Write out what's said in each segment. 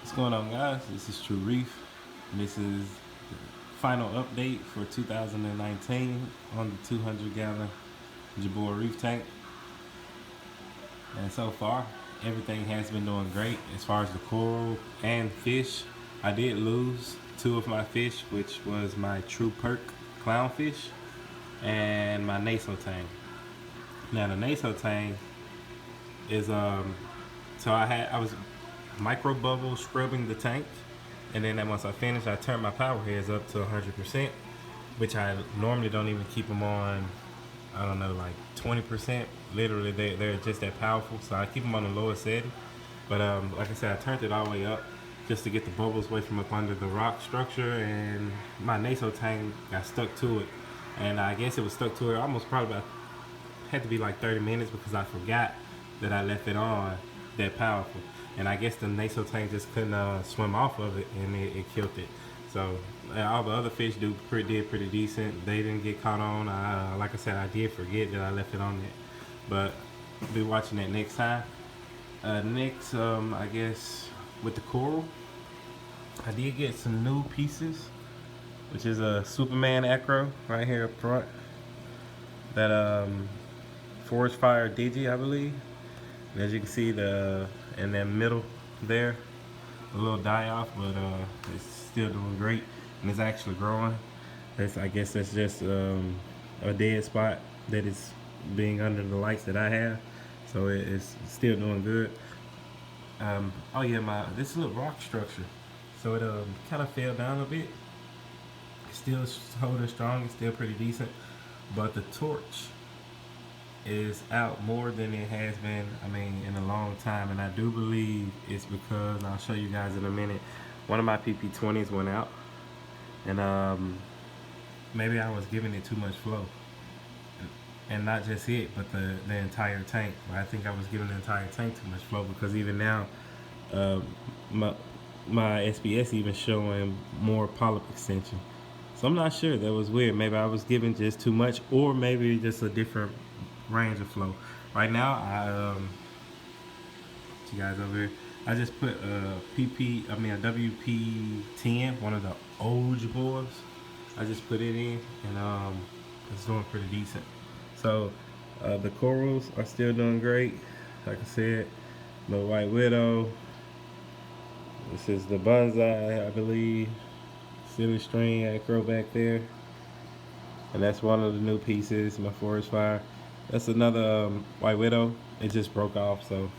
What's going on, guys? This is True Reef, and this is the final update for 2019 on the 200-gallon JEBAO Reef tank. And so far, everything has been doing great as far as the coral and fish. I did lose two of my fish, which was my True Perk clownfish and my naso tang. Now the naso tang is so I was micro bubble scrubbing the tank, and then once I finished, I turned my power heads up to 100%, which I normally don't even keep them on. I don't know, like 20%. Literally, they're just that powerful, so I keep them on the lowest setting. But like I said, I turned it all the way up just to get the bubbles away from up under the rock structure, and my naso tank got stuck to it, and I guess it was stuck to it almost probably about had to be like 30 minutes because I forgot that I left it on that powerful. And I guess the naso tank just couldn't swim off of it, and it killed it. So all the other fish did pretty decent. They didn't get caught on. Like I said, I did forget that I left it on there. But I'll be watching that next time. Next, I guess with the coral, I did get some new pieces, which is a Superman acro right here up front. That Forest Fire Digi, I believe. And as you can see, in that middle there, a little die off, but it's still doing great, and it's actually growing. I guess that's just a dead spot that is being under the lights that I have, so it's still doing good. Oh yeah, this little rock structure, so it kind of fell down a bit. It's still holding strong. It's still pretty decent, but the torch is out more than it has been, in a long time. And I do believe it's because, I'll show you guys in a minute, one of my PP20s went out, and maybe I was giving it too much flow. And not just it, but the entire tank. I think I was giving the entire tank too much flow, because even now, my SBS even showing more polyp extension. So I'm not sure. That was weird. Maybe I was giving just too much, or maybe just a different range of flow. Right now, you guys over here, I just put a WP10, one of the old boys. I just put it in, and it's doing pretty decent. So the corals are still doing great. Like I said, the white widow. This is the bonsai, I believe. Silly string acro back there, and that's one of the new pieces. My forest fire. That's another white widow. It just broke off, so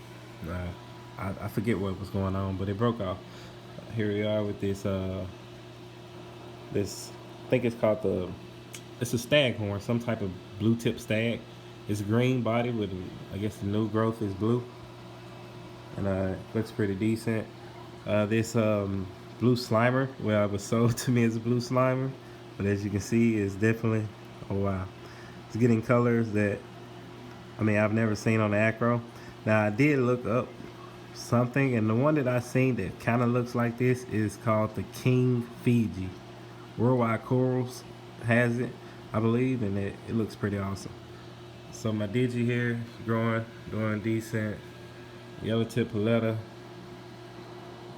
I forget what was going on, but it broke off. Here we are with this. This, I think it's called it's a staghorn, some type of blue tip stag. It's green body with, I guess the new growth is blue, and it looks pretty decent. This blue slimer, well, it was sold to me as a blue slimer, but as you can see, it's definitely, oh wow, it's getting colors that I've never seen on the acro. Now I did look up something, and the one that I seen that kind of looks like this is called the King Fiji. Worldwide Corals has it, I believe, and it looks pretty awesome. So my digi here is growing, doing decent. Yellow tip paletta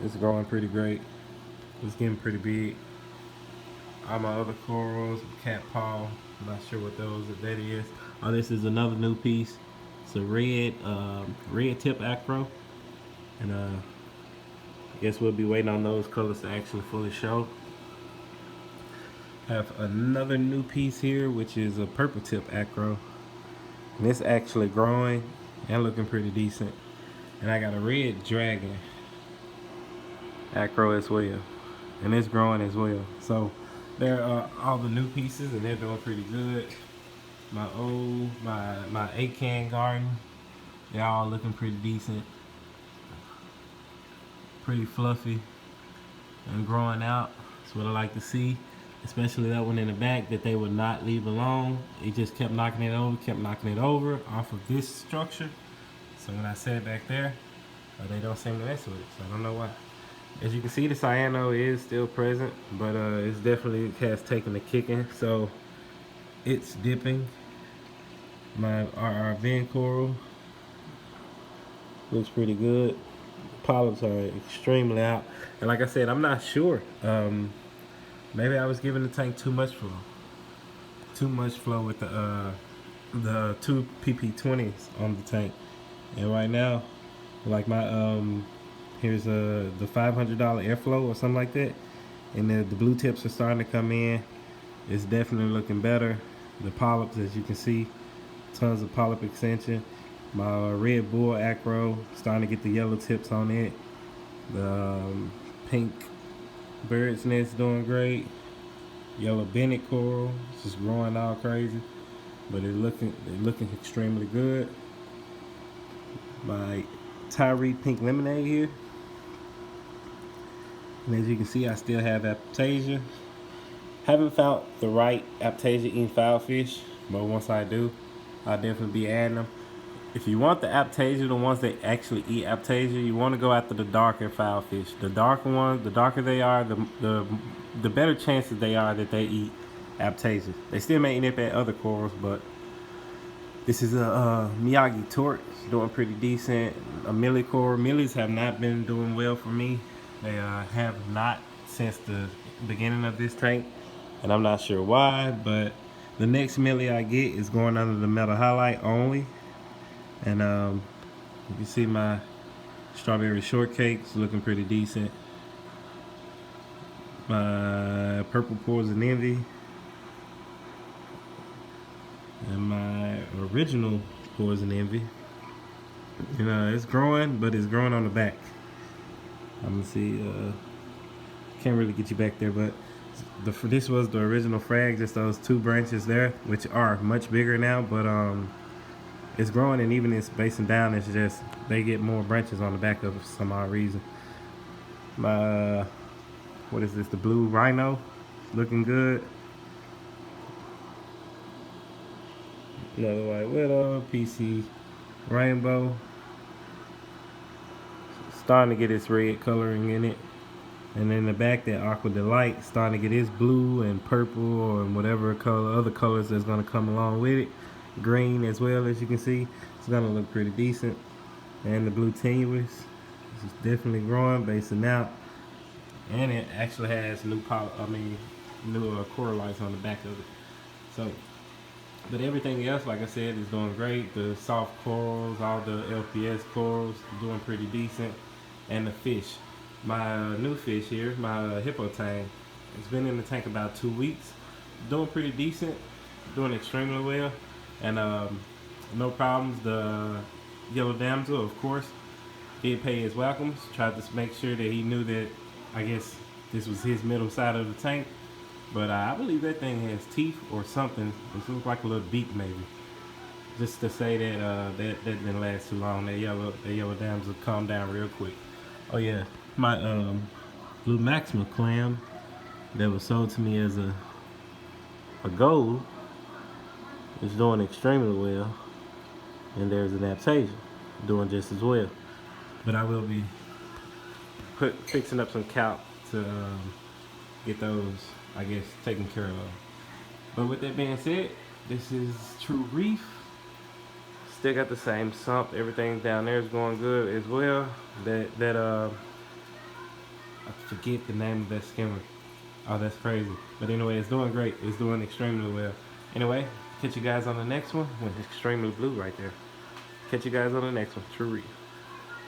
is growing pretty great. It's getting pretty big. All my other corals, cat paw, I'm not sure what that is. Oh, this is another new piece. It's a red tip acro, and I guess we'll be waiting on those colors to actually fully show. Have another new piece here, which is a purple tip acro, and it's actually growing and looking pretty decent. And I got a red dragon acro as well, and it's growing as well. So there are all the new pieces, and they're doing pretty good. My A-can garden, they're all looking pretty decent, pretty fluffy and growing out. That's what I like to see, especially that one in the back that they would not leave alone. It just kept knocking it over off of this structure. So when I set it back there, they don't seem to mess with it, so I don't know why. As you can see, the cyano is still present, but it's definitely has taken a kicking, so it's dipping. Our Van coral looks pretty good. polyps are extremely out. And like I said, I'm not sure. Maybe I was giving the tank too much flow. Too much flow with the two PP20s on the tank. And right now, like my here's the $500 airflow or something like that, and the blue tips are starting to come in. It's definitely looking better. The polyps, as you can see, tons of polyp extension. My Red Bull Acro starting to get the yellow tips on it. The pink bird's nest doing great. Yellow Bennett coral, it's just growing all crazy, but it's looking extremely good. My Tyree pink lemonade here, and as you can see, I still have Aptasia. Haven't found the right Aptasia eating foul fish, but once I do, I'll definitely be adding them. If you want the Aptasia, the ones that actually eat Aptasia, you want to go after the darker foul fish. The darker ones, the darker they are, the better chances they are that they eat Aptasia. They still may nip at other corals, but this is a Miyagi Torque. It's doing pretty decent. A Millie coral. Millies have not been doing well for me. They have not since the beginning of this tank, and I'm not sure why, but the next Millie I get is going under the metal halide only. And you can see my strawberry shortcake's looking pretty decent. My purple poison envy and my original poison envy. You know, it's growing, but it's growing on the back. I'm gonna see. Can't really get you back there, but this was the original frag. Just those two branches there, which are much bigger now, but it's growing, and even it's basing down, it's just they get more branches on the back of it for some odd reason. My what is this? The blue rhino, looking good. Another white widow, PC rainbow, starting to get its red coloring in it. And in the back, that aqua delight starting to get its blue and purple and whatever color, other colors that's gonna come along with it. Green as well, as you can see. It's gonna look pretty decent. And the blue tenuous is definitely growing, basing out. And it actually has new coral lights on the back of it. So, but everything else, like I said, is doing great. The soft corals, all the LPS corals, doing pretty decent. And the fish. My new fish here, my hippo tang, it's been in the tank about 2 weeks. Doing pretty decent, doing extremely well. And no problems. The yellow damsel, of course, did pay his welcomes. Tried to make sure that he knew that, I guess, this was his middle side of the tank. But I believe that thing has teeth or something. It looks like a little beak maybe. Just to say that that didn't last too long. That yellow damsel calmed down real quick. Oh yeah, my blue maxima clam that was sold to me as a gold is doing extremely well, and there's an Aptasia doing just as well. But I will be fixing up some calc to get those, I guess, taken care of. But with that being said, this is True Reef. Still got the same sump. Everything down there is going good as well. I forget the name of that skimmer. Oh, that's crazy. But anyway, it's doing great. It's doing extremely well. Anyway, catch you guys on the next one with extremely blue right there. Catch you guys on the next one. True Reef.